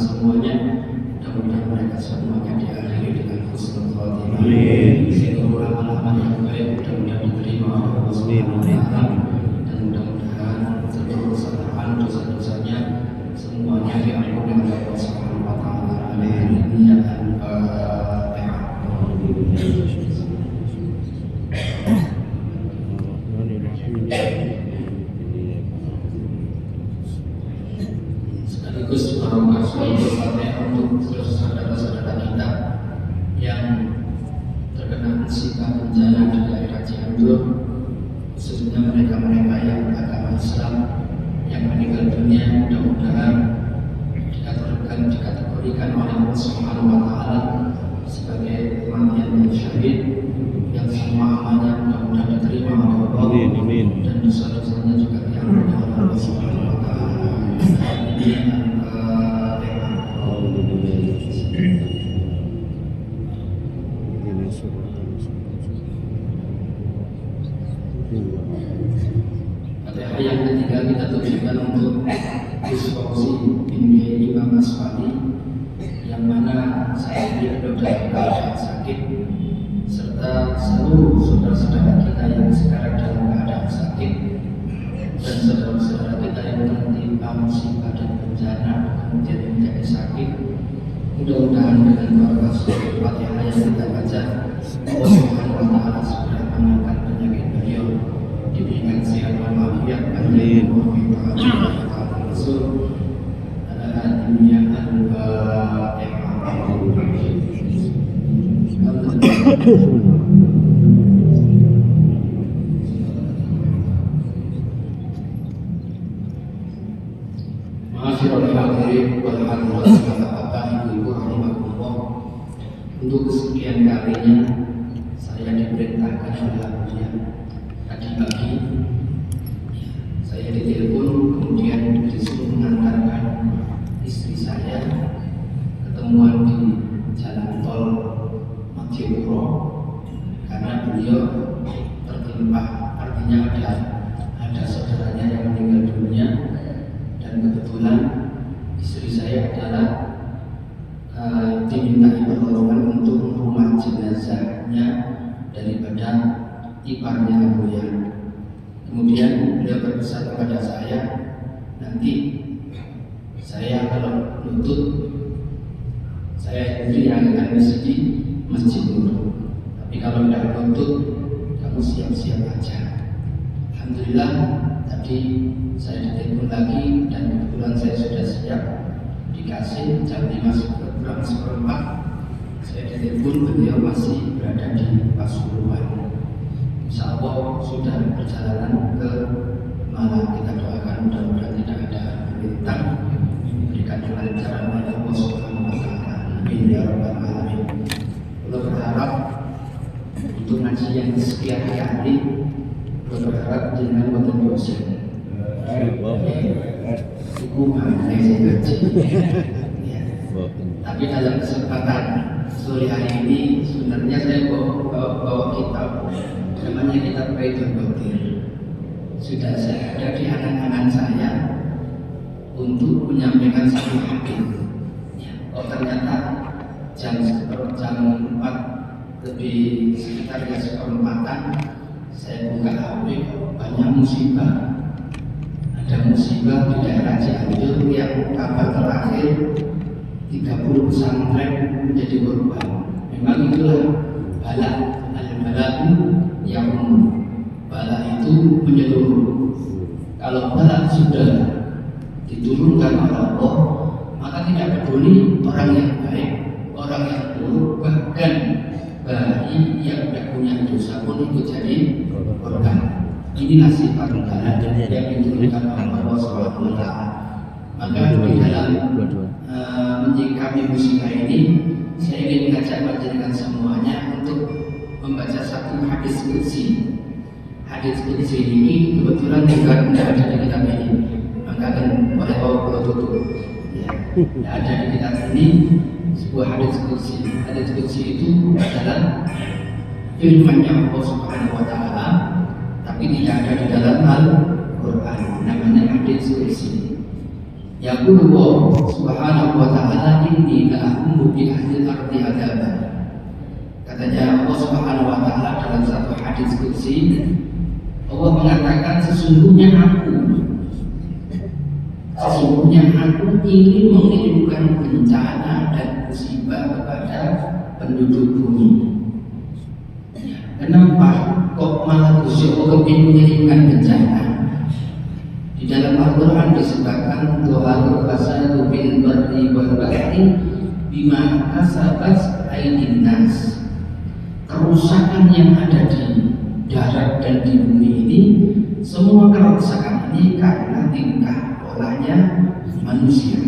semuanya. Mudah-mudahan mereka semuanya diakhiri dengan husnul khotimah. Seluruh amal-amal yang baik mudah-mudahan diterima oleh Allah Subhanahu wa Ta'ala, dan mudah-mudahan seluruh kesalahan dosa-dosanya semuanya diampuni oleh Allah Subhanahu wa Ta'ala. Amin ya Al-Fatihah. Sekaligus barokah sholawat Fatihah untuk seluruh saudara-saudara kita yang terkena musibah bencana di daerah Cianjur, khususnya mereka-mereka yang beragama Islam yang meninggal dunia. Mudah-mudahan dikategorikan oleh Allah Subhanahu wa Ta'ala sebagai kematian yang syahid, yang semua amalnya mudah-mudahan diterima oleh Allah. Amin. Dan dosa-dosanya juga diampuni oleh Allah Subhanahu wa Ta'ala. Fatihah yang ketiga kita tujukan untuk Gus Fauzi bin Imam Aswadi, yang mana saat ini ada dalam keadaan sakit, serta seluruh saudara-saudara kita yang sekarang dalam keadaan sakit, dan saudara-saudara kita yang tertimpa musibah dan bencana kemudian menjadi sakit. Mudah-mudahan dengan barokah sholawat Fatihah yang kita baca, Allah Subhanahu wa Ta'ala segera mengangkat penyakit beliau, diberikan sehat walafiat. Amin. Rasul dunia Masyarul hadirin wal hadirat Bapak Ibu rahimakumullah. Untuk kesekian kalinya saya diperintahkan oleh Abuya tadi pagi. Saya ditelepon kemudian disuruh mengantarkan istri saya ketemuan di jalan tol Madiopuro karena beliau tertimpa, artinya ada saudaranya yang meninggal dunia, dan kebetulan istri saya adalah dimintai pertolongan untuk rumah jenazahnya daripada iparnya Abuya. Kemudian beliau berpesan kepada saya, nanti saya kalau lutut saya sendiri yang akan misi di Masjid Nur, tapi kalau tidak lutut kamu siap-siap aja. Alhamdulillah tadi saya ditelepon lagi dan kebetulan saya sudah siap, dikasih jam 5 kurang seperempat saya ditelepon, beliau masih berada di Pasuruan. Insya Allah sudah perjalanan ke Malang. Kita doakan mudah-mudahan tidak ada bintang, diberikan kelancaran oleh Allah Subhanahu wa Ta'ala. Amin ya rabbal alamin. Kita berharap untuk ngaji yang sekian kali, kita berharap dengan wonten dosen. Ibu mana yang ngaji? Tapi dalam kesempatan sore hari ini sebenarnya saya bawa kitab, namanya kitab Baitul Qadir. Sudah saya ada di angan-angan saya untuk menyampaikan satu hadis. Oh ternyata jam 4 lebih sekitar jam 4 saya buka HP, banyak musibah. Ada musibah di daerah Cianjur yang kabar terakhir 30 pesantren menjadi korban. Memang itulah bala, al-bala'u yang bala itu menyeluruh. Kalau bala sudah diturunkan oleh Allah, maka tidak peduli orang yang baik, orang yang buruk, bahkan bayi yang tidak punya dosa pun ikut jadi korban. Inilah sifat bala yang diturunkan oleh Allah Subhanahu wa Ta'ala. Maka di dalam menyikapi musibah ini, saya ingin mengajak panjenengan semuanya untuk membaca satu hadis qudsi. Hadis qudsi ini kebetulan tidak ada di kitab ini, maka akan oleh Allah tutup. Tidak ada di kitab ini sebuah hadis qudsi. Hadis qudsi itu adalah firman-Nya Allah Subhanahu wa Ta'ala, tapi tidak ada di dalam Al-Quran. Namanya hadis qudsi. Yaqulu Allah Subhanahu wa Ta'ala a'lamu bi ahli ardi adaban. Katanya Allah Subhanahu wa taala dalam satu hadis qudsi, Allah mengatakan sesungguhnya aku ingin mengirimkan bencana dan musibah kepada penduduk bumi. Kenapa kok malah Gusti Allah ingin mengirimkan bencana? Di dalam Al-Quran disebutkan doa fasadu bil barri wal bahri bima kasabat aydin nas. Kerusakan yang ada di darat dan di bumi ini, semua kerusakan ini karena tingkah polanya manusia.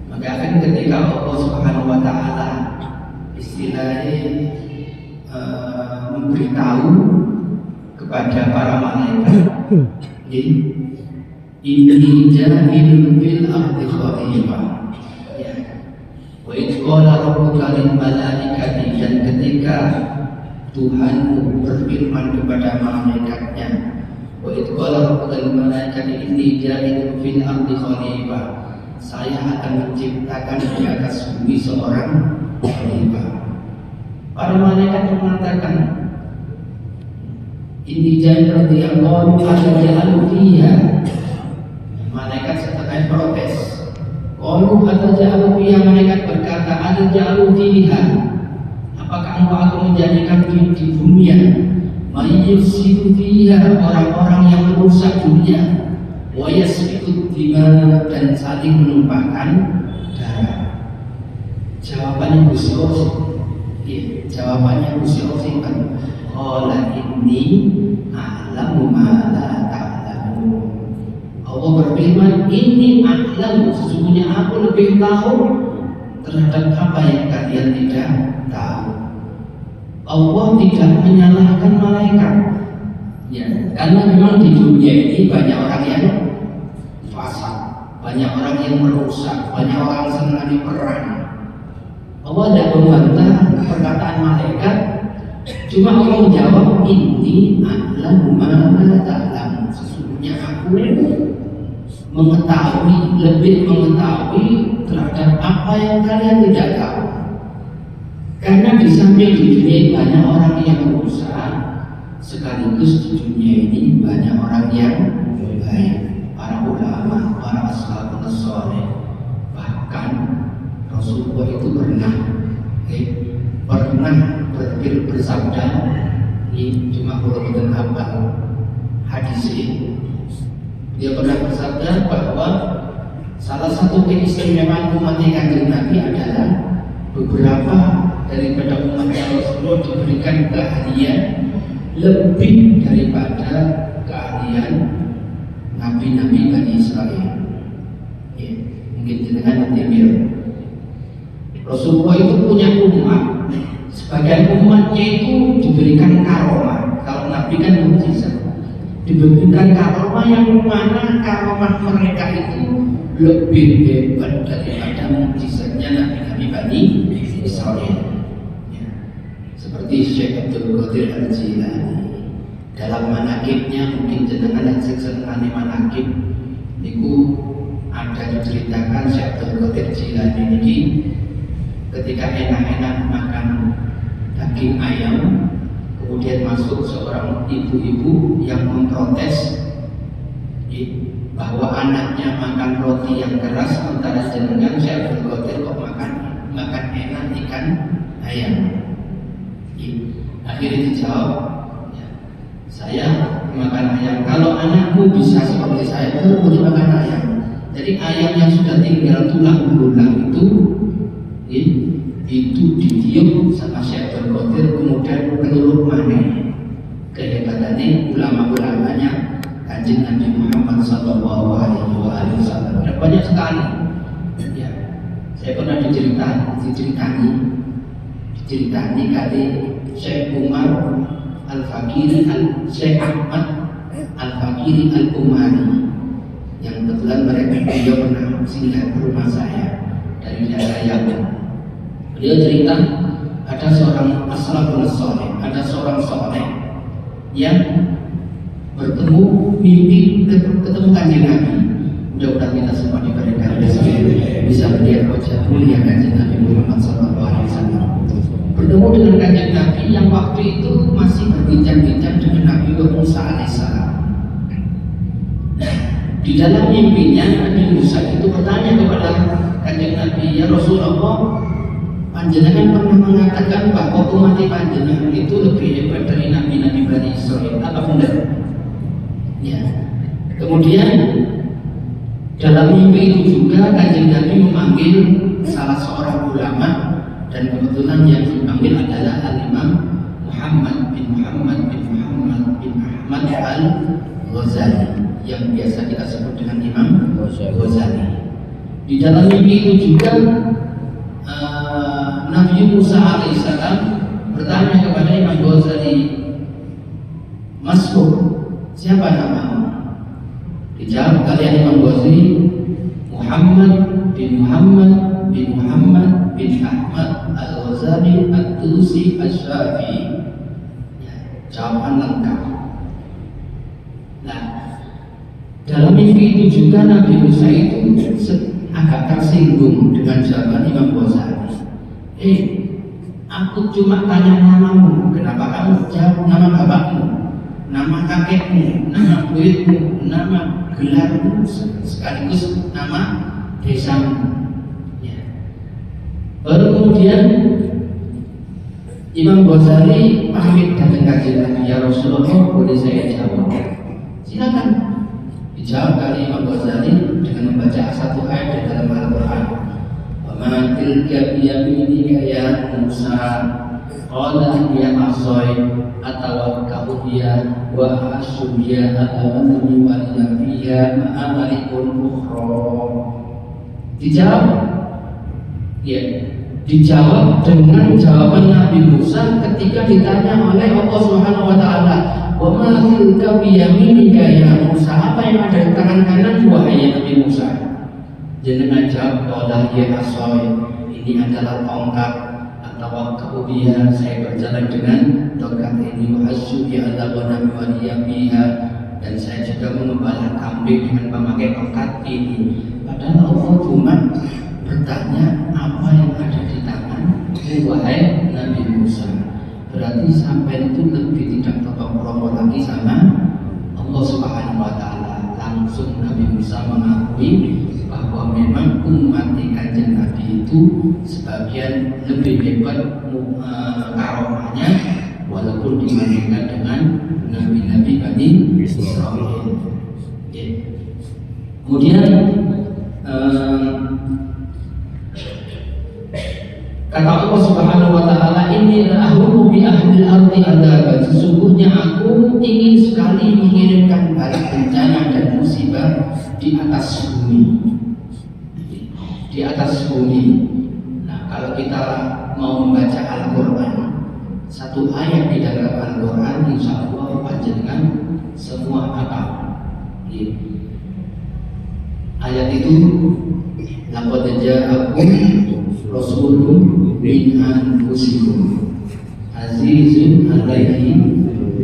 Maka akan ketika Allah Subhanahu wa taala istilahnya memberitahu kepada para malaikat, inni ja'ilun fil ardi khalifah. Wa idh qala rabbuka lil malaikati, dan ketika Tuhanmu berfirman kepada malaikatnya, wa idh qala rabbuka lil malaikati inni ja'ilun fil ardi khalifah, saya akan menciptakan di atas bumi seorang khalifah. Para malaikat mengatakan, ini jangan dianggap ada fiha. Malaikat setelah protes, qalu atajalu fiha, malaikat berkata atajalu fiha, apakah engkau akan menjadikan di dunia mayyusidu fiha, orang-orang yang merusak dunia, wa yasfiku dima, dan saling menumpahkan darah? Jawabannya Gusti Allah. Jawabannya Gusti Allah, qala inni a'lamu ma la ta'lamun. Allah berfirman, inni a'lamu, sesungguhnya aku lebih tahu terhadap apa yang kalian tidak tahu. Allah tidak menyalahkan malaikat, ya, karena memang di dunia ini banyak orang yang fasik, banyak orang yang merusak, banyak orang senang perang. Allah tidak membantah perkataan malaikat, cuma Allah menjawab, ini a'lamu ma la ta'lamun, sesungguhnya aku lebih mengetahui terhadap apa yang kalian tidak tahu. Karena di samping di dunia banyak orang yang berusaha, sekaligus di dunia ini banyak orang yang baik, para ulama, para ashabul saleh. Bahkan Rasulullah itu pernah bersabda, ini cuma kalau kita hafal hadis ini, dia pernah bersabda bahwa salah satu keistimewaan umat Kanjeng Nabi adalah beberapa daripada umatnya Rasulullah diberikan keahlian lebih daripada keahlian nabi-nabi Bani Israel. Ya, mungkin dengan nanti Rasulullah itu punya umat, sebagian umatnya itu diberikan karomah. Kalau Nabi kan mukjizat, diberikan karomah yang mana karomah mereka itu lebih hebat daripada mukjizatnya Nabi-Nabi Bani Israel. Ya. Seperti Syekh Abdul Qadir Al-Jilani dalam manakibnya, mungkin jenengan yang seneng manakib niku ada diceritakan Syekh Abdul Qadir Jilani ini ketika enak-enak makan daging ayam, kemudian masuk seorang ibu-ibu yang memprotes bahwa anaknya makan roti yang keras, sementara jenengan Syekh Abdul Qadir kok makan enak ikan ayam. Akhirnya dijawab, ya, saya makan ayam. Kalau anakmu bisa seperti saya, boleh makan ayam. Jadi ayam yang sudah tinggal tulang belulang itu ditiup sama Syekh Abdul Qadir, kemudian peluru maneh. Kehebatannya ulama-ulamanya Kanjeng Nabi Muhammad Sallallahu Alaihi Wasallam. Ada banyak sekali. Ya, saya pernah diceritani kali Syekh Umar Al-Fakiri, Syekh Ahmad Al-Fakiri Al-Umari, yang kebetulan beliau pernah singgah ke rumah saya dari daerah Yaman. Beliau cerita ada seorang ashabul saleh, ada seorang saleh yang bertemu mimpi ketemu Kanjeng Nabi. Mudah-mudahan kita semua diberikan rezeki bisa melihat wajah mulia kanjeng Nabi Muhammad SAW. Bertemu dengan kanjeng Nabi yang waktu itu masih berbincang-bincang dengan Nabi Musa alaihissalam. Nah, di dalam mimpinya Nabi Musa itu bertanya kepada kanjeng Nabi, ya Rasulullah, panjenengan pernah mengatakan bahwa umat panjenengan itu lebih hebat dari nabi-nabi Bani Israel, apa benar? Ya. Kemudian dalam mimpi itu juga kanjeng Nabi memanggil salah seorang ulama, dan kebetulan yang dipanggil adalah Al-Imam Muhammad bin Ahmad Al-Ghazali, yang biasa kita sebut dengan Imam Ghazali. Di dalam mimpi itu juga Nabi Musa alaihissalam bertanya kepada Imam Ghazali, Mas'ud, siapa namamu? Dijawab kalian Imam Ghazali, Muhammad bin Ahmad Al-Ghazali At-Tusi Asy-Syafi'i. Ya, jawaban lengkap. Nah, dalam mimpi itu juga Nabi Musa itu agak tersinggung dengan jawaban Imam Ghazali. Aku cuma tanya namamu, kenapa kamu jawab nama bapakmu, nama kakekmu, nama buyutmu, nama gelarmu, sekaligus nama desamu. Ya. Baru kemudian Imam Ghazali pamit dengan kanjeng Nabi, ya Rasulullah, boleh saya jawab? Silakan. Dijawab kali Imam Ghazali dengan membaca satu ayat dari dalam Al-Quran. Wa tilka biyaminika ya Musa, qala ya asy atawakkau biha wa asyu biha ala nabiyyi wa nabiyya ma'amalikun ukhra. Dijawab, ya, dijawab dengan jawaban Nabi Musa ketika ditanya oleh Allah Subhanahu wa taala, "Wa ma tilka biyaminika ya Musa?" Apa yang ada di tangan kanan wahai Nabi Musa? Jenengan jawab, qala ya asy, ini adalah tongkat, atau kemudian saya berjalan dengan tongkat ini, wa asyu bi ala ghanami biha, dan saya juga mengembala kambing dengan memakai tongkat ini. Padahal Allah cuma bertanya apa yang ada di tangan wahai Nabi Musa. Berarti sampai itu lebih tidak totong-romo lagi sama Allah Subhanahu wa taala. Langsung Nabi Musa mengakui bahwa memang umat kanjeng Nabi itu sebagian lebih hebat karomahnya walaupun dibandingkan dengan nabi-nabi Bani Israil. Kemudian kata Allah Subhanahu wa taala, ini ahlu bi ahli al-ardi adzab, sesungguhnya aku ingin sekali mengirimkan bala bencana dan musibah di atas bumi. Di atas bumi. Nah, kalau kita mau membaca Al-Qur'an, satu ayat di dalam Al-Qur'an insya Allah panjenengan semua apa? Ayat itu laqad ja'akum rasulun min anfusikum azizun 'alaihi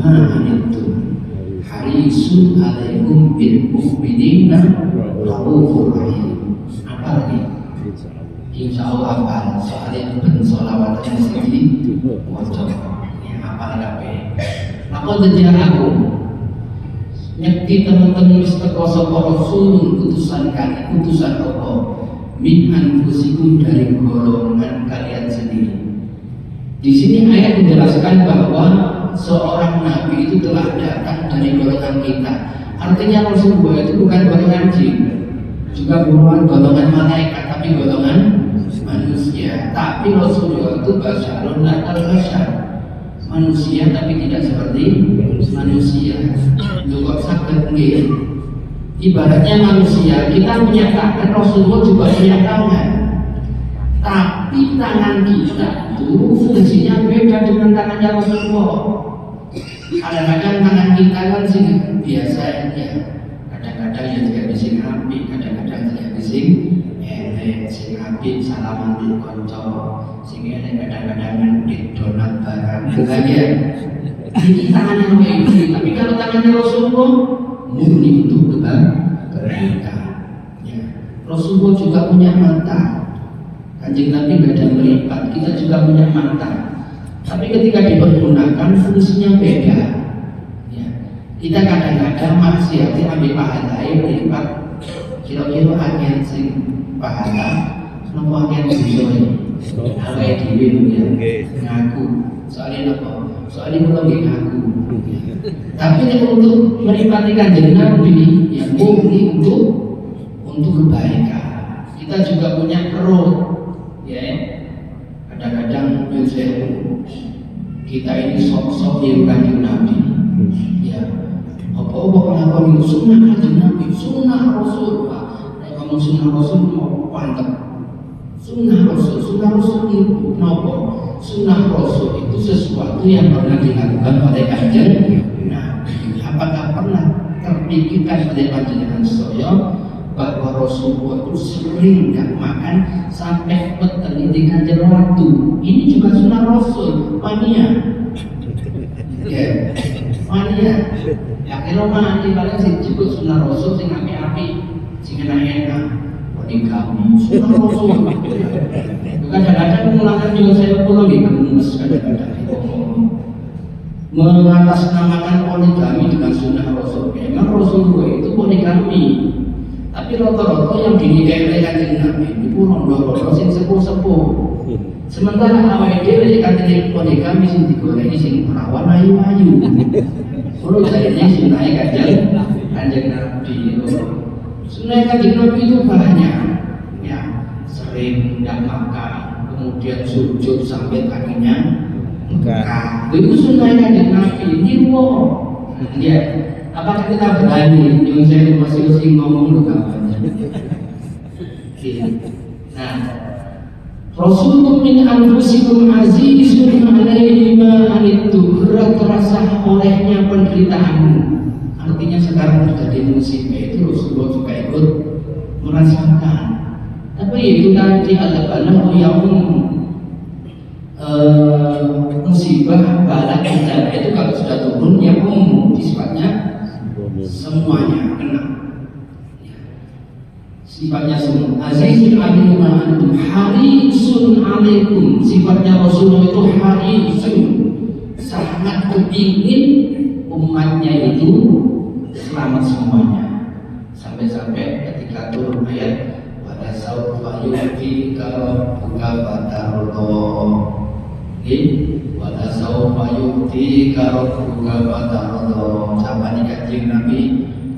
ma anittum harisun 'alaikum bil mu'minina raufur rahim. Apa lagi? Insya Allah hafal, soalnya ben sholawatnya sendiri wajib. Ya, hafal kabeh. Laqad ja'akum, nyekti teman-teman teko sapa rasul utusan kalian, utusan Allah, min anfusikum, dari golongan kalian sendiri. Di sini ayat menjelaskan bahwa seorang nabi itu telah datang dari golongan kita. Artinya Rasulullah itu bukan golongan jin, juga bukan golongan malaikat, tapi golongan manusia. Tapi Rasulullah itu basyarun la kal-basyar, manusia tapi tidak seperti manusia. Lu kok sakit nggih? Ibaratnya manusia, kita menyatakan Rasulullah juga punya tangan, tapi tangan kita itu fungsinya beda dengan tangannya Rasulullah. Kadang-kadang tangan kita kan sih biasa ya, kadang-kadang ya tidak bisa rapi, kadang-kadang tidak bisa sing rapi salaman di konco, sing kadang-kadang di donat barang lagi ya. Ini tangannya kayak gini, tapi kalau tangannya Rasulullah murni untuk kebaikan. Ya. Rasulullah juga punya mata, Kanjeng Nabi nggak ada melipat, kita juga punya mata. Tapi ketika dipergunakan fungsinya beda. Ya. Kita kadang-kadang masih ambil pahala melipat. Kira-kira agen sing pahala, nopo agen bisa awake dhewe ya ngaku. Soalnya apa? Soalnya kalau nggak ngaku. Tapi untuk melipati Kanjeng Nabi, ya murni untuk kebaikan. Kita juga punya perut, ya. Kadang-kadang kita ini sok-sok di Kanjeng Nabi, ya. Apa-apa ngakoni sunnah Kanjeng Nabi, sunnah Rasul. Nek kamu sunnah Rasul mau mantep. Sunnah Rasul itu nopo? Sunnah Rasul itu sesuatu yang pernah dilakukan oleh Kanjeng Nabi. Apakah pernah terpikirkan oleh panjenengan saya bahwa Rasulullah itu sering nggak makan sampai petani di Kanjeng Ratu? Ini juga sunnah Rasul, mania. Ya, mania. Ya kalau mani paling sih juga sunnah Rasul sing api-api, sing enak-enak. Poligami, sunnah Rasul. Kadang-kadang mengulangkan juga saya pulang di gemes kadang-kadang mengatasnamakan poligami dengan sunnah Rasul. Memang Rasulullah itu poligami. Tapi rata-rata yang dinikahi oleh Kanjeng Nabi itu rondo-rondo sing sepuh-sepuh. Sementara awake dhewe katene poligami sing digoleki sing perawan ayu-ayu. Kulo jadinya sunah Kanjeng Nabi. Sunah Kanjeng Nabi itu banyak. Ya, sering tidak makan, kemudian sujud sampai kakinya bengkak. Itu sunah Kanjeng Nabi. Ini ya. Apakah kita berani? Yang saya masih ngomong lu kapan? Nah, Rasulullah min anfusikum azizun alaihi ma anittum, berat terasa olehnya penderitaanmu. Artinya sekarang terjadi musibah itu Rasulullah juga ikut merasakan. Tapi itu tadi ada banyak yang musibah bala bencana itu kalau sudah turun yang umum sifatnya semuanya kena. Sifatnya semua. Azizun alaikum antum harisun alaikum. Sifatnya Rasulullah itu harisun, sangat kepingin umatnya itu selamat semuanya. Sampai-sampai ketika turun ayat pada saufa yu'tika rabbuka fatardah. Pada saufa yu'tika rabbuka fatardah. Sampai Kanjeng Nabi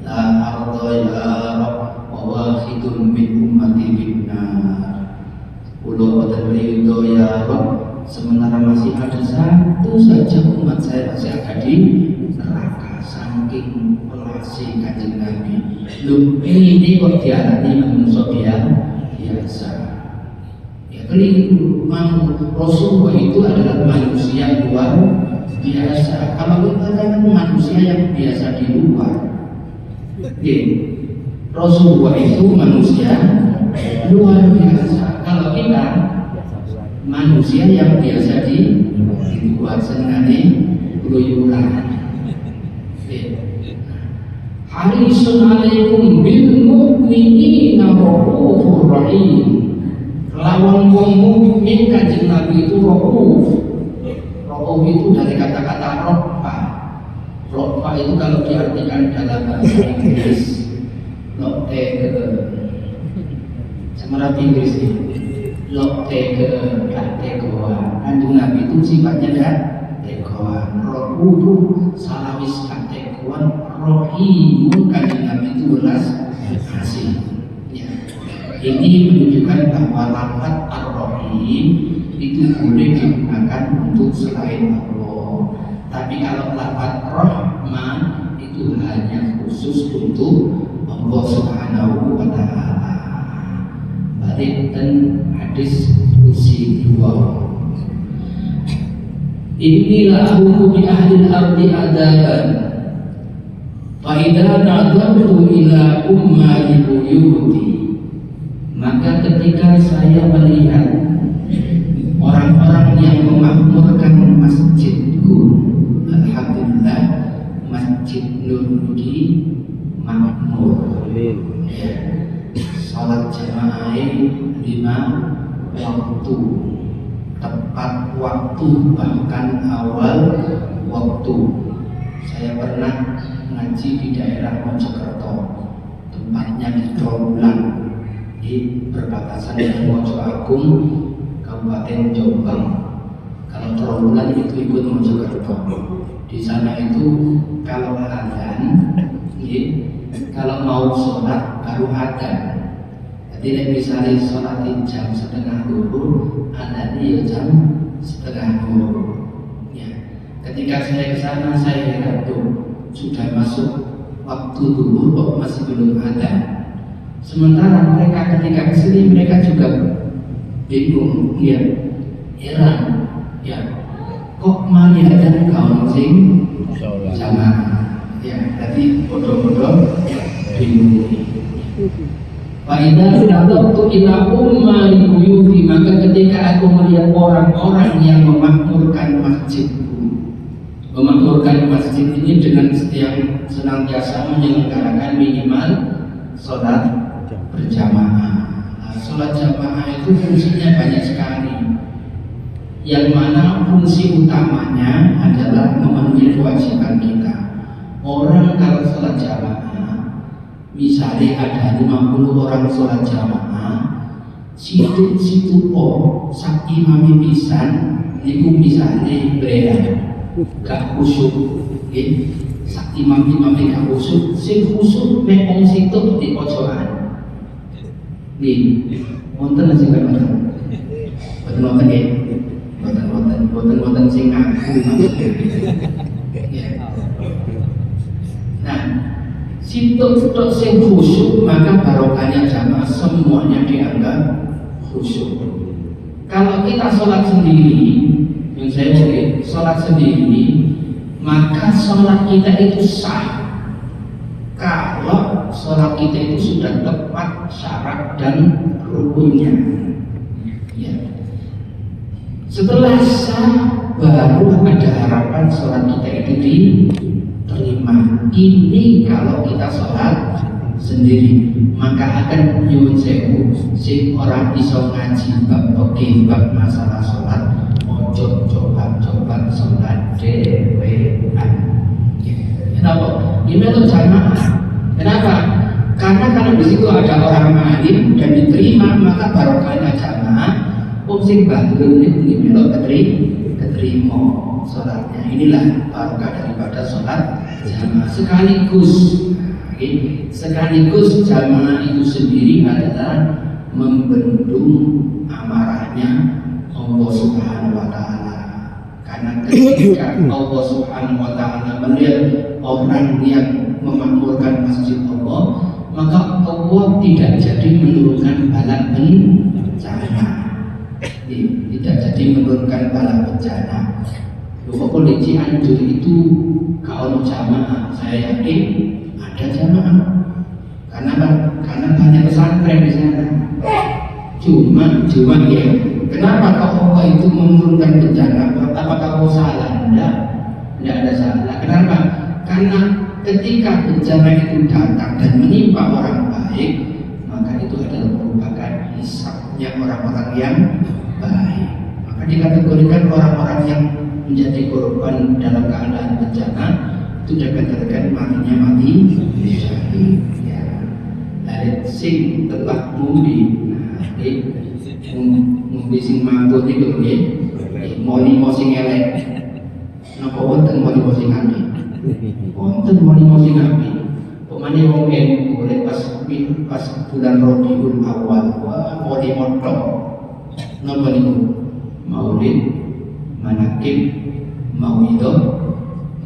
la arda ya Rabb wa wahidun min ummati binnar. Kulo boten ridho ya Rabb, sementara masih ada satu saja umat saya masih ada di neraka. Saking pelasi Kanjeng Nabi. Loh, ini kok diarani manusia biasa. Ya keliru. Rasulullah itu adalah manusia luar biasa. Kalau kita kan manusia yang biasa di luar. Rasulullah itu manusia luar biasa. Kalau kita manusia yang biasa di luar senengane keluyuran. Harisun alaikum bil mu'minina raufur rahim. Lawan wong mukmin Kanjeng Nabi itu rauf. Rauf itu dari kata-kata rofa. Rofa itu kalau diartikan dalam bahasa Inggris sama Inggris ini tegoan. Kanjeng Nabi itu sifatnya dah tegoan. Rauf itu salawis tegoan. Rohimun Kanjeng Nabi itu belas kasih. Ini menunjukkan bahwa lafaz ar-Rahim itu boleh digunakan untuk selain Allah. Tapi kalau lafaz Rahman itu hanya khusus untuk Allah Subhanahu wa Ta'ala. Balik dan hadis kursi 2. Inilah aku bi ahli al-ardi adaban. Fa idza nadhartu ila ummati buyuti, maka ketika saya melihat orang-orang yang memakmurkan masjidku, alhamdulillah Masjid Nur Hudi makmur. Ya. Salat jamaah 5 waktu, tepat waktu, bahkan awal waktu. Saya pernah ngaji di daerah Mojokerto, tempatnya di Trawulan, di perbatasan dengan Mojoagung, Kabupaten Jombang. Kalau Trawulan itu ikut Mojokerto. Di sana itu kalau adzan, kalau mau sholat baru adzan. Jadi misalnya sholat jam 11:30, adzan ya jam 11:30. Ya. Ketika saya ke sana saya lihat tuh sudah masuk waktu zuhur kok masih belum adzan. Sementara mereka ketika kesini mereka juga bingung, ya, heran, ya, kok mari adzan kaum sing jamaah, ya, jadi bodoh-bodoh bingung. Faidah nadatu ila ummai buyuti, maka ketika aku melihat orang-orang yang memakmurkan masjidku, memakmurkan masjid ini dengan yang senantiasa menyelenggarakan minimal sholat berjamaah. Nah, sholat jamaah itu fungsinya banyak sekali. Yang mana fungsi utamanya adalah memenuhi kewajiban kita. Orang kalau sholat jamaah, misalnya ada 50 orang sholat jamaah, situ sak imami pisan niku misalnya beredar gak khusyuk, sak imami gak khusyuk, sing khusyuk mek wong situ di pojokan. Nih, wonten sing bener. Boten nggih. Boten sing ngaku. Nah, situ sing khusyuk, maka barokahnya jamaah semuanya dianggap khusyuk. Kalau kita sholat sendiri, yang saya cari sholat sendiri, maka sholat kita itu sah. Kalau sholat kita itu sudah tepat syarat dan rukunnya. Ya. Setelah sah, baru ada harapan sholat kita itu diterima. Ini kalau kita sholat sendiri, maka akan nyuwun sewu sing orang iso ngaji bab masalah sholat, ojo coba sholat dewean. Kenapa? Ini tuh jamaah. Kenapa? Karena kalau di situ ada orang alim dan diterima, maka barokahnya jamaah. Sing bangun ini melok keterima sholatnya. Inilah barokah daripada sholat jamaah. Sekaligus jamaah itu sendiri adalah membendung amarahnya Allah Subhanahu wa Ta'ala. Karena ketika Allah Subhanahu wa Ta'ala melihat orang yang memakmurkan masjid Allah, maka Allah tidak jadi menurunkan bala bencana. Tidak jadi menurunkan bala bencana. Kok di Cianjur itu kalau jamaah, saya yakin ada jamaah. Karena banyak pesantren di sana. Cuma ya. Kenapa kalau Allah itu menurunkan bencana? Apakah Allah salah? Tidak ada salah. Kenapa? Karena ketika bencana itu datang dan menimpa orang baik, maka itu adalah merupakan hisabnya orang-orang yang baik. Maka dikategorikan orang-orang yang menjadi korban dalam keadaan bencana itu dikatakan matinya mati syahid. Ya. Dari sing telah mudi, mudi sing manggut itu nggih, moni sing elek. Napa wonten moni sing apik? Wonten moni sing apik. Pemane wong boleh pas bulan Rabiul Awal, wah moni motok. Napa niku? Maulid, manakib, mauidhah,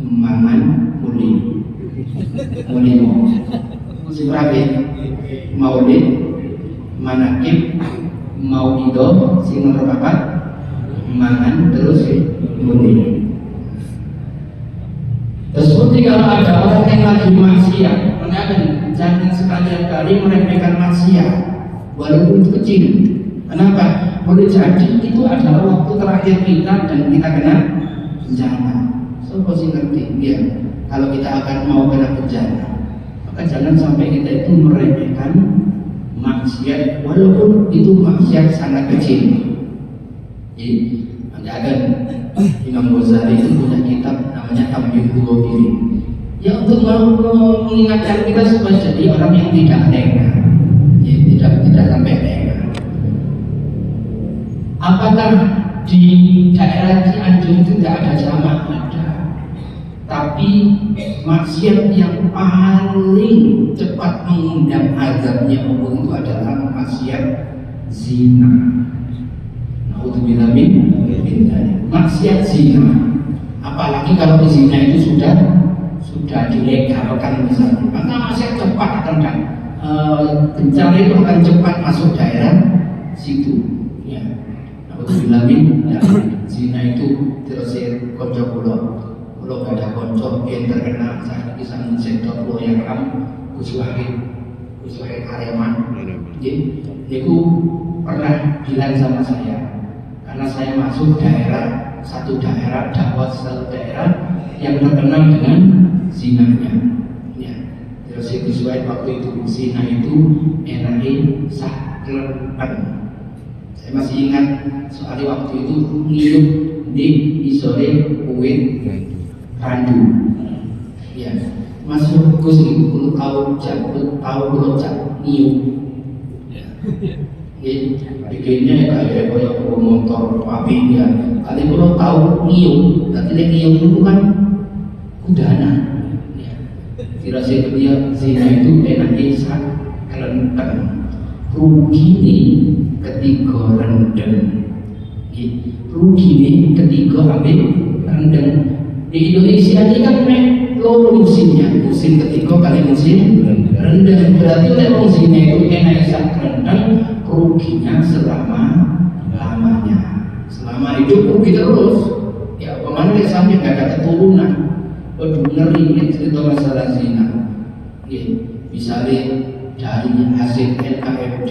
mangan, muli mau sing rapi maulid, manakib, mauidhah, sing nomor 4 mangan terus muli. Seperti kalau ada orang yang lagi maksiat, jangan sekali-kali meremehkan maksiat walaupun itu kecil. Kenapa? Boleh jadi itu adalah waktu terakhir kita dan kita kena bencana. So, pasti ngerti ya. Kalau kita akan mau kena bencana, maka jangan sampai kita itu meremehkan maksiat. maksiat walaupun itu maksiat sangat kecil. Jadi ada Imam Ghazali itu punya kitab namanya Tamyiz Ghafilin. Ya untuk mengingatkan kita supaya jadi orang yang tidak lengah, ya, tidak sampai lengah. Apakah di daerah Cianjur itu tidak ada jamak? Ada. Tapi maksiat yang paling cepat mengundang azabnya Allah itu adalah maksiat zina. Naudzubillah min maksiat zina. Apalagi kalau zina itu sudah dilegalkan misalnya, maka maksiat cepat akan bencana itu akan cepat masuk daerah situ. Ya. Naudzubillah min zina itu terusir konco Kalau gak ada konco yang terkenal saya bisa mencetak lo yang kamu Kuswahid Areman. Jadi, itu pernah bilang sama saya, karena saya masuk satu daerah yang terkenal dengan zinanya. Ya, terus Kuswahid waktu itu zina itu enaknya saklepan. Saya masih ingat soalnya waktu itu ngiup di isore kuit Randu, ya, masuk Gus itu tahu niu, bikinnya kayak motor api ya. Kali kalau tahu niu, nanti niu itu kan kudana, ya. Dirasa dia zina itu enaknya sak kelenteng, rugi nih ketika rendeng, rugi nih ketika ambil rendeng. Di Indonesia ini kan loro musimnya, musim ketiga kali musim rendang. Berarti oleh musimnya itu enak sak rendang, ruginya selama-lamanya. Selama hidup rugi terus. Ya, kemana dia sampai gak ada keturunan. Waduh, ngeri cerita masalah zina. Ya, misalnya dari hasil LKFD,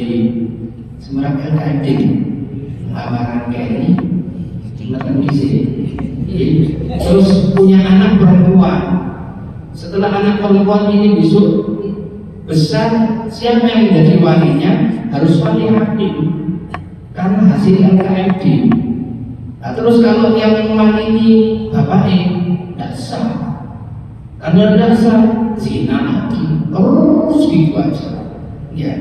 Semarang LKFD, lamaran kayak ini, terus punya anak perempuan. Setelah anak perempuan ini besok besar, siapa yang menjadi walinya? Harus wali hakim karena hasil LKFD. Nah, terus kalau yang wali ini bapaknya tidak sah, karena tidak sah zina lagi, terus gitu aja. Ya,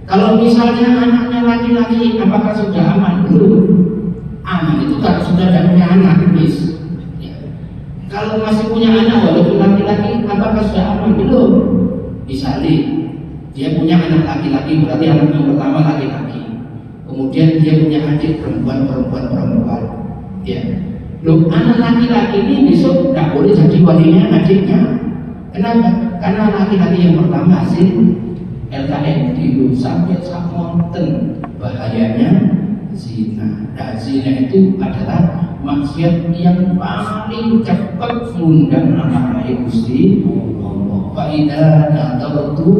kalau misalnya anaknya laki-laki, apakah sudah aman? Belum. Aman itu kalau sudah tidak punya anak, bis. Ya. Kalau masih punya anak walaupun laki-laki, apakah sudah aman? Belum. Misalnya dia punya anak laki-laki, berarti anak yang pertama laki-laki. Kemudian dia punya adik perempuan. Ya. Loh, anak laki-laki ini besok tidak boleh jadi walinya adiknya. Kenapa? Karena laki-laki yang pertama hasil LKFD sampai samonten bahayanya zina. Nah, zina itu adalah maksiat yang paling cepat mengundang amarah Gusti Allah. Fa idza nadartu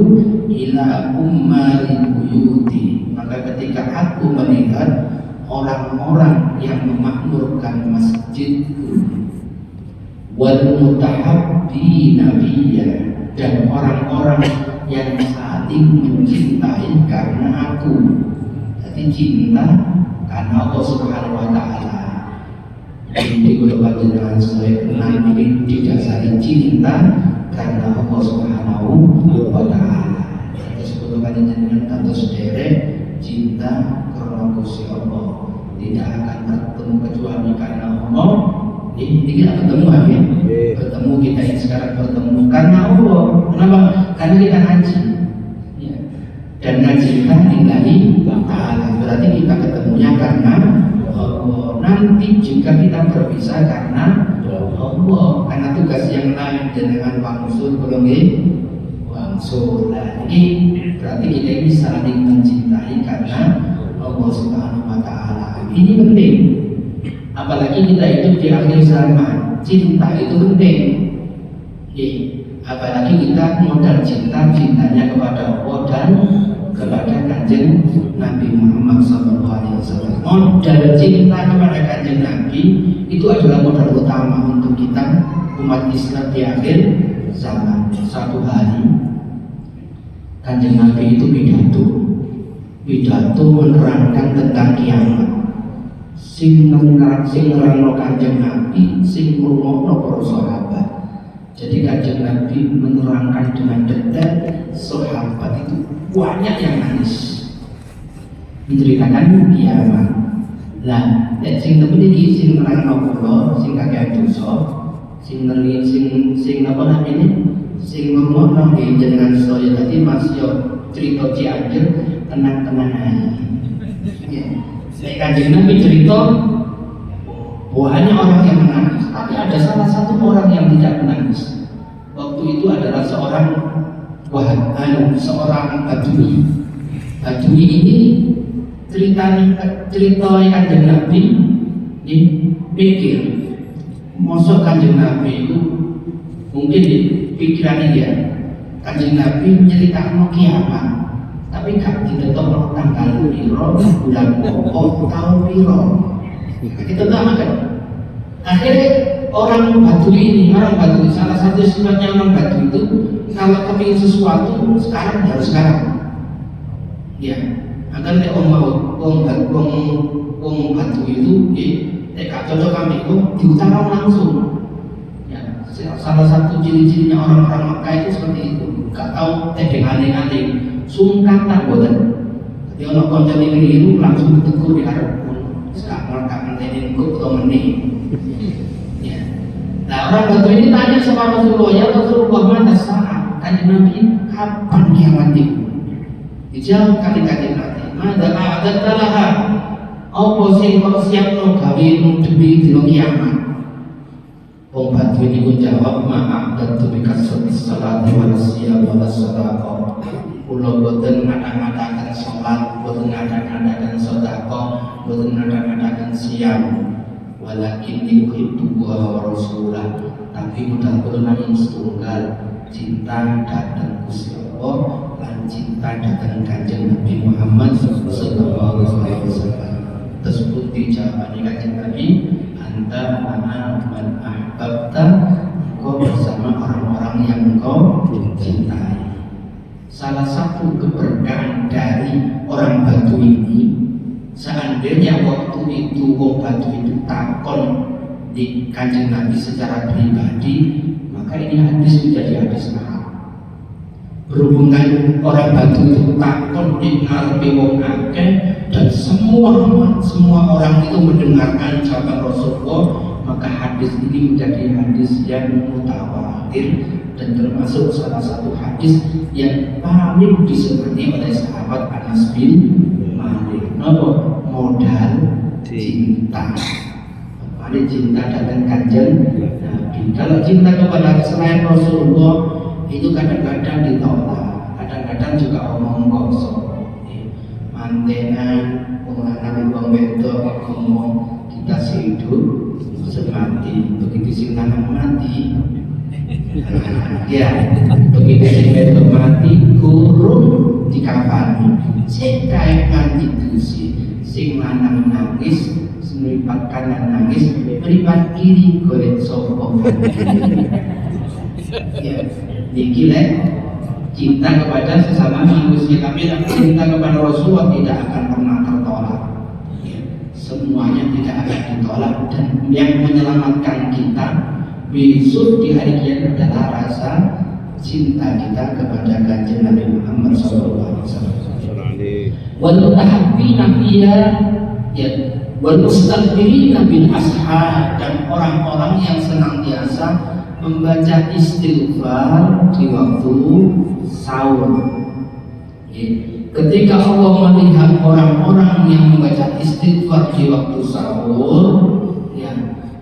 ila ummari buyuti, maka ketika aku melihat orang-orang yang memakmurkan masjidku, wal mutahabbina nabiyya, dan orang-orang yang saling mencintai karena aku. Jadi cinta karena Allah Subhanahu wa taala. Jadi kalau panjenengan saya kenal ini didasari cinta karena Allah Subhanahu wa taala. Sebelum panjenengan tentu sederek cinta karena Gusti Allah tidak akan bertemu kecuali karena Allah. Ini kita bertemu ya. Bertemu kita ini sekarang bertemu karena Allah. Kenapa? Karena kita ngaji. Ya. Dan ngaji kan lillahi ta'ala. Berarti kita ketemunya karena Allah. Nanti juga kita berpisah karena Allah. Karena tugas yang lain dengan wangsul belum wangsul. Nah, ini berarti kita ini saling mencintai karena Allah Subhanahu wa taala. Ini penting. Apalagi kita hidup di akhir zaman, cinta itu penting. Apalagi kita modal cintanya kepada Allah dan kepada Kanjeng Nabi Muhammad SAW. Modal cinta kepada Kanjeng Nabi itu adalah modal utama untuk kita umat Islam di akhir zaman. Satu hari Kanjeng Nabi itu pidato pidato menerangkan tentang kiamat. Sing nerangno Kanjeng Nabi, sing ngrungokno para sahabat. Jadi Kanjeng Nabi menerangkan dengan detail, sahabat itu banyak yang nangis menceritakan kiamat. Lah, sing temen iki sing nerangno kula, sing kakek dosa, sing napa namanya? Sing ngrungokno jenengan sedaya tadi Mas yo cerita Cianjur tenang-tenang aja. Ya. Kanjeng Nabi cerita banyak orang yang menangis, tapi ada salah satu orang yang tidak menangis. Waktu itu adalah seorang Badui. Badui ini cerita Kanjeng Nabi ini pikir, mosok Kanjeng Nabi itu mungkin di pikiran dia Kanjeng Nabi menceritakan kiamat, tapi gak ditentukan tanggal piro, bulan pokok, tahun piro. Kita tahu kan? Akhirnya orang Badui, salah satu sifatnya orang Badui itu kalau kepingin sesuatu sekarang harus sekarang. Ya, agar orang Badui itu, gak cocok kami itu diutarakan langsung. Ya, salah satu ciri-cirinya orang-orang Mekah itu seperti itu. Gak tahu tedeng aneh-aneh, sungkan tak boten. Jadi orang konco ini langsung ditegur di harap pun. Sekarang gak ngenteni kok atau meneh. Ya. Nah orang Batu ini tanya sama Rasulullah, ya Rasulullah mana saat? Kanjeng Nabi, kapan kiamat itu? Dijawab kali Kanjeng Nabi, mada a'adatalah. Apa sing kok siapno gawe demi dina kiamat? Wong Batu ini pun jawab, ma'adatu bikasratis salati wal siyam wal sadaqah. Kula boten ngada-ngadakan salat, boten ngada-ngadakan sedekah, boten ngada-ngadakan siam. Walakin yuhibbu wa rasulah. Tapi mudah kula namung setunggal, cinta dhateng Gusti Allah lan cinta dhateng Kanjeng Nabi Muhammad sallallahu alaihi wasallam. Tersebut dijawabani Kanjeng Nabi, anta mana man ahbabta, engkau bersama orang-orang yang engkau cintai. Salah satu keberkahan dari orang Batu ini, seandainya waktu itu orang Batu itu takon di Kanjeng Nabi secara pribadi, maka ini hadis menjadi hadis mahal. Berhubungan orang Batu itu takon di ngarepe wong akeh dan semua orang itu mendengarkan jawaban Rasulullah, maka hadis ini menjadi hadis yang mutawatir dan termasuk salah satu hadis yang paling disenangi oleh sahabat Anas bin Malik. Napa? Modal cinta. Paling cinta datang Kanjeng Nabi. Kalau cinta kepada selain Rasulullah itu kadang-kadang ditolak, kadang-kadang juga omong kosong. Mantenan, wong lanang wong wedok ngomong kita hidup semati, begitu sing lanang mati. Ya, begitu sing wedok mati, gurung dikafani. Sing kae mati dusi, sing lanang nangis, mripat kanan nangis, mripat kiri golek sapa. Ya, iki lek cinta kepada sesama manusia, tapi cinta kepada Rasulullah tidak akan pernah tertolak. Ya, semuanya tidak akan ditolak, dan yang menyelamatkan kita besok di hari kiamat adalah rasa cinta kita kepada Kanjeng Nabi Muhammad SAW. Wal mutahabbina fiha, ya, wal mustakbirina bil ashar, dan orang-orang yang senantiasa membaca istighfar di waktu sahur. Ketika Allah melihat orang-orang yang membaca istighfar di waktu sahur, ya,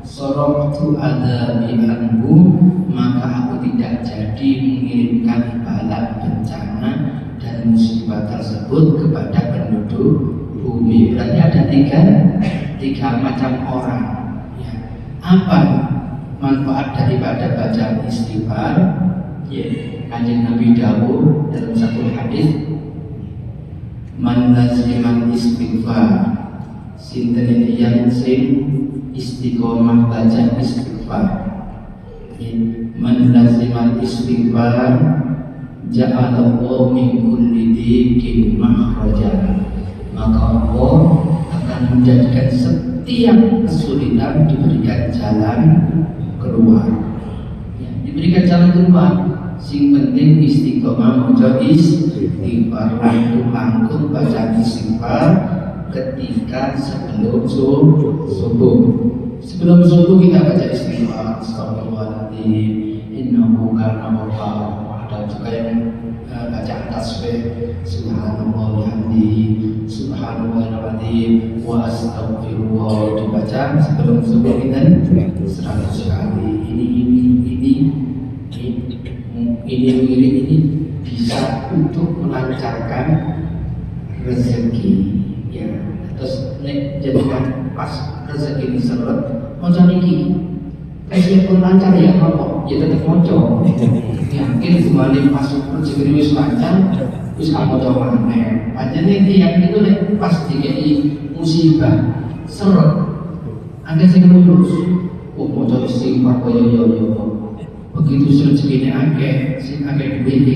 soroktu adabi anhu, maka aku tidak jadi mengirimkan bala bencana dan musibah tersebut kepada penduduk bumi. Berarti ada tiga macam orang. Ya. Apa manfaat daripada bacaan istighfar? Ya, Kanjeng Nabi dawuh dalam satu hadis, man laziman istighfar, sinten yang sing istiqomah baca istighfar. Ya, man laziman istighfar ja'alallahu min kulli dhiqin makhraja. maka Allah akan menjadikan setiap kesulitan diberikan jalan keluar. Ya, diberikan jalan keluar. Sing penting istiqomah maca istighfar, langsung baca istighfar ketika sebelum subuh. Sebelum subuh kita baca istighfar, astagfirullahaladzim, innahu kana ghaffaran. Ada juga yang bacaan tasbih, subhanallah bihamdihi, subhanallahil wa astaghfirullah, dibaca sebelum subuh kita 100 kali. Ini bisa untuk melancarkan rezeki, ya. Terus jadikan pas rezeki ini seret, moco niki, pun lancar ya apa? Ya tetap moco. Yakin kembali pas rezeki wis lancar, wis kamu coba maneh. Panjangnya tiap itu pas dikei musibah seret, ada sing lulus. Oh moco istighfar yo. Begitu rezeki ini akeh, sing akeh duwite,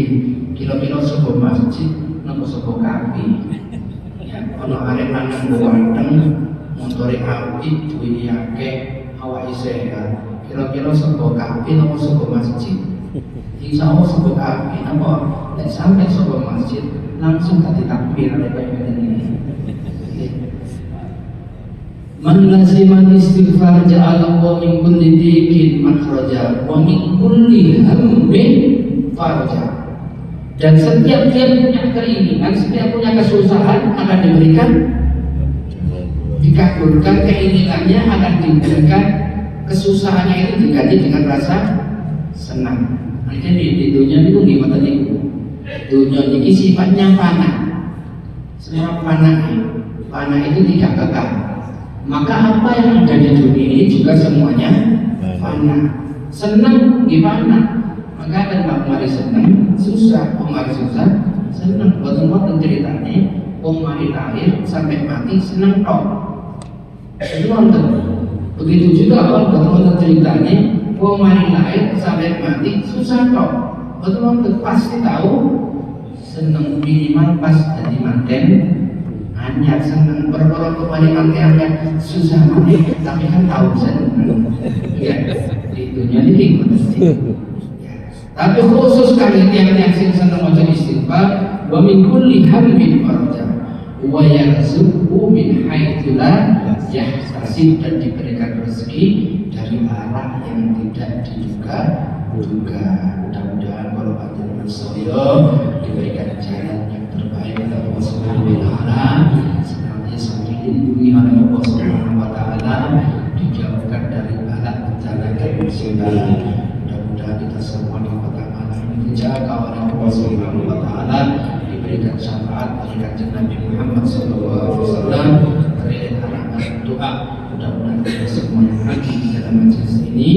kira-kira sebuah masjid nopo sebuah kafe. Ya, ono arek lanang ganteng, montore apik, duwite akeh, awake sehat. Kira-kira sebuah kafe nopo sebuah masjid. Insya Allah sebuah kafe, nopo nek sampai sebuah masjid langsung dadi takbir arek kaya ngene. Man laziman istighfar ja'alallahu min kulli dhiqin makhraja wa min kulli hammin farja. Dan setiap dia punya keinginan, setiap punya kesusahan akan diberikan, dikabulkan keinginannya, akan diberikan kesusahannya itu diganti dengan rasa senang. Jadi di dunia itu gimana tadi? Dunia ini sifatnya fana. Semua fana itu tidak kekal. Maka apa yang ada di dunia ini juga semuanya fana. Senang gimana? Maka kan mari senang, susah, mari susah, senang. Buat ceritanya, mari lahir sampai mati senang tok. Itu nonton. Begitu juga buat ceritanya, mari lahir sampai mati susah tok. Betul pasti tahu senang minimal pas jadi manten. Hanya senang berkorban kembali manteannya susah mati, tapi kan tahu senang. Ya, di dunia ini mesti. Tapi khusus kali yang sing senang maca istighfar, wa min kulli hammin farja, wa yarzuqhu min haitsu la yahtasib, dan diberikan rezeki dari arah yang tidak diduga-duga. Mudah-mudahan kalau panjenengan sedaya diberikan jalan yang terbaik oleh Allah Subhanahu wa taala, senantiasa dilindungi oleh Allah Subhanahu wa taala, dijauhkan dari bala bencana dan musibah. Mudah-mudahan kita semua di kota malam ini dijaga oleh Allah Subhanahu wa taala, diberikan syafaat dari kanjeng Nabi Muhammad sallallahu alaihi wasallam, berikan harapan doa. Mudah-mudahan kita semua yang hadir di dalam majelis ini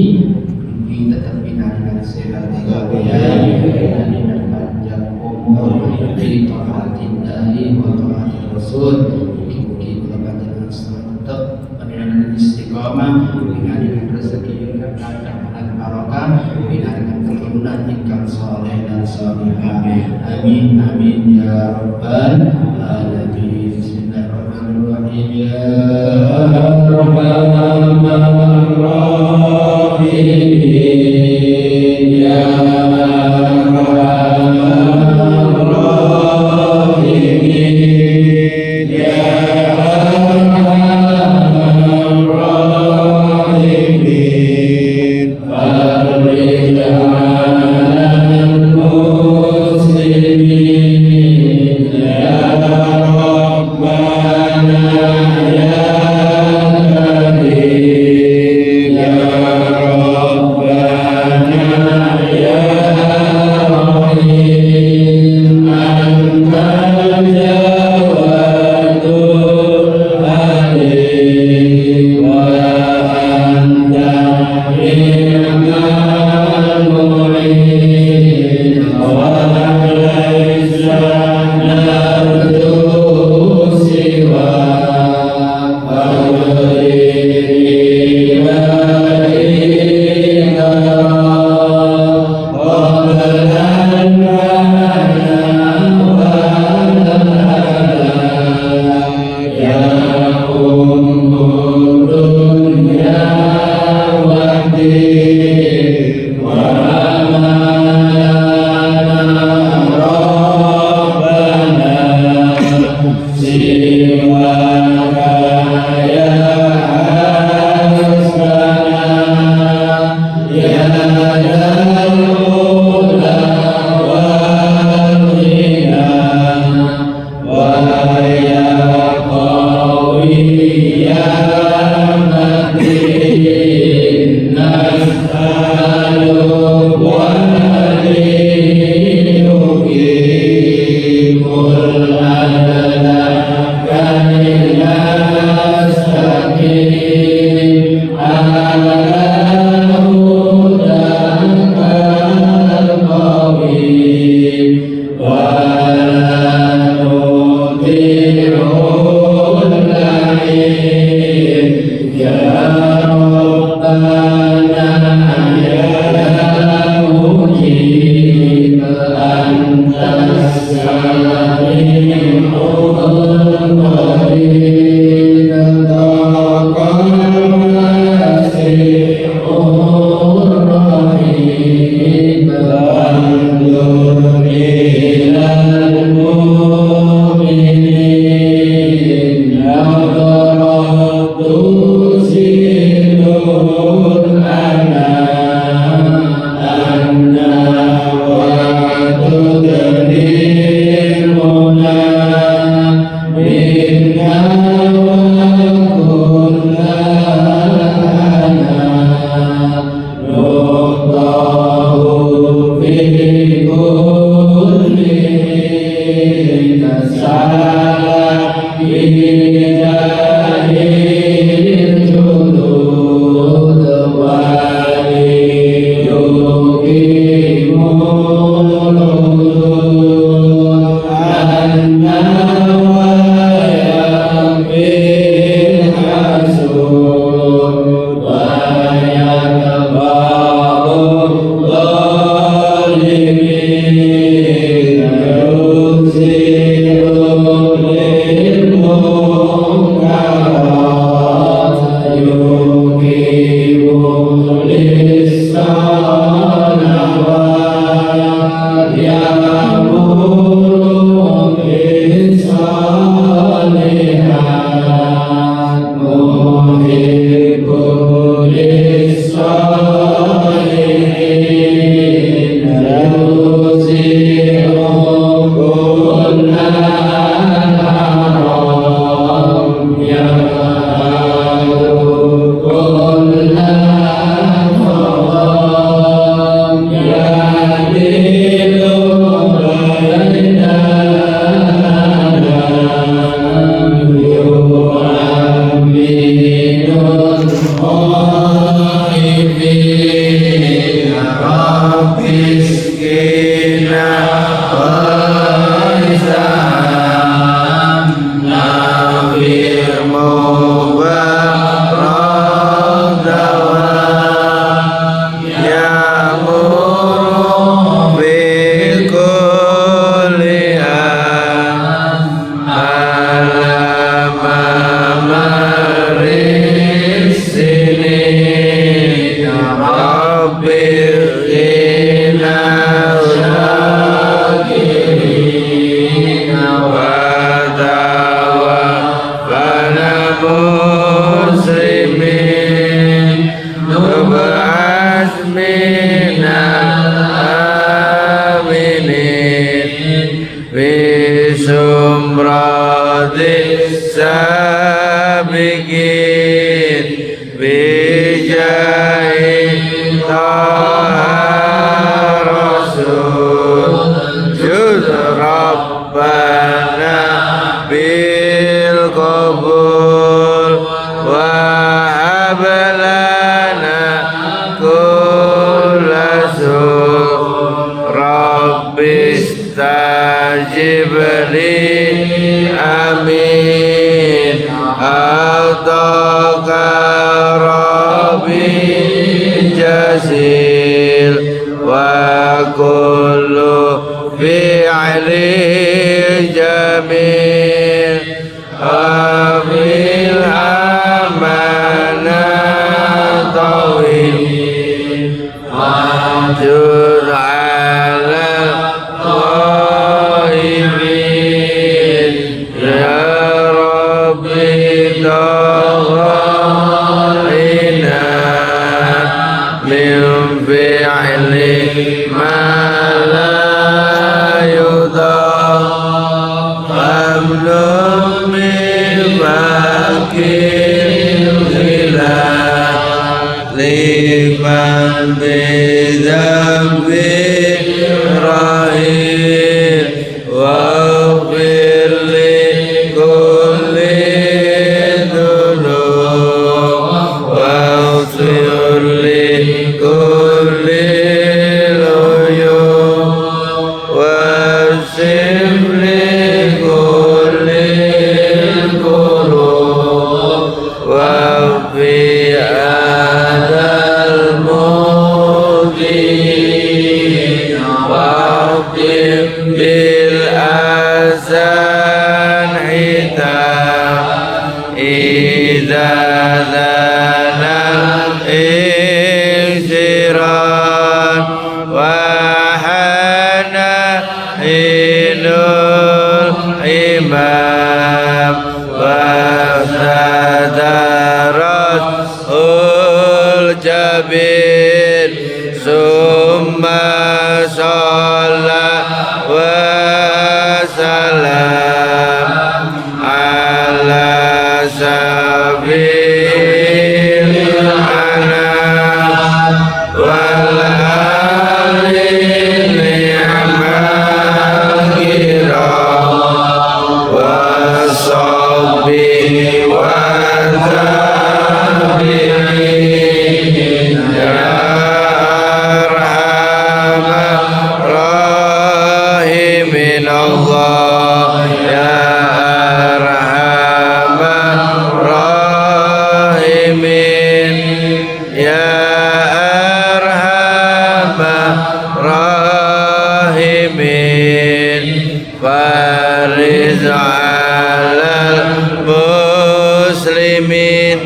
tetap binarkan sehat walafiat dan panjang umur di taatillahi wa taatir rasul. Mungkin kula panjenengan tetap panjenengan istiqomah dengan rezeki yang dan barokah, dengan keturunan yang saleh dan salihah. Amin amin ya rabbal alamin. Bismillahirrahmanirrahim. Ya rabbal alamin. Amin. بذنبي رهين واغفر لي كل الذنوب واغفر لي كل العيوب واغفر لي كل الكروب واغفر هذا المؤذي واختم بالأحسان ختام إذا لنا الانشرار وحنا حين الإمام واستدرت الجبين ثم صلى وسلم على سبيل الأنام والآل نعم الكرام والصحب والتابعين يا أرحم الراحمين الله يا أرحم الراحمين يا أرحم الراحمين فارج على المسلمين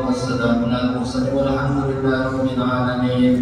والسلام على المرسلين والحمد لله رب العالمين.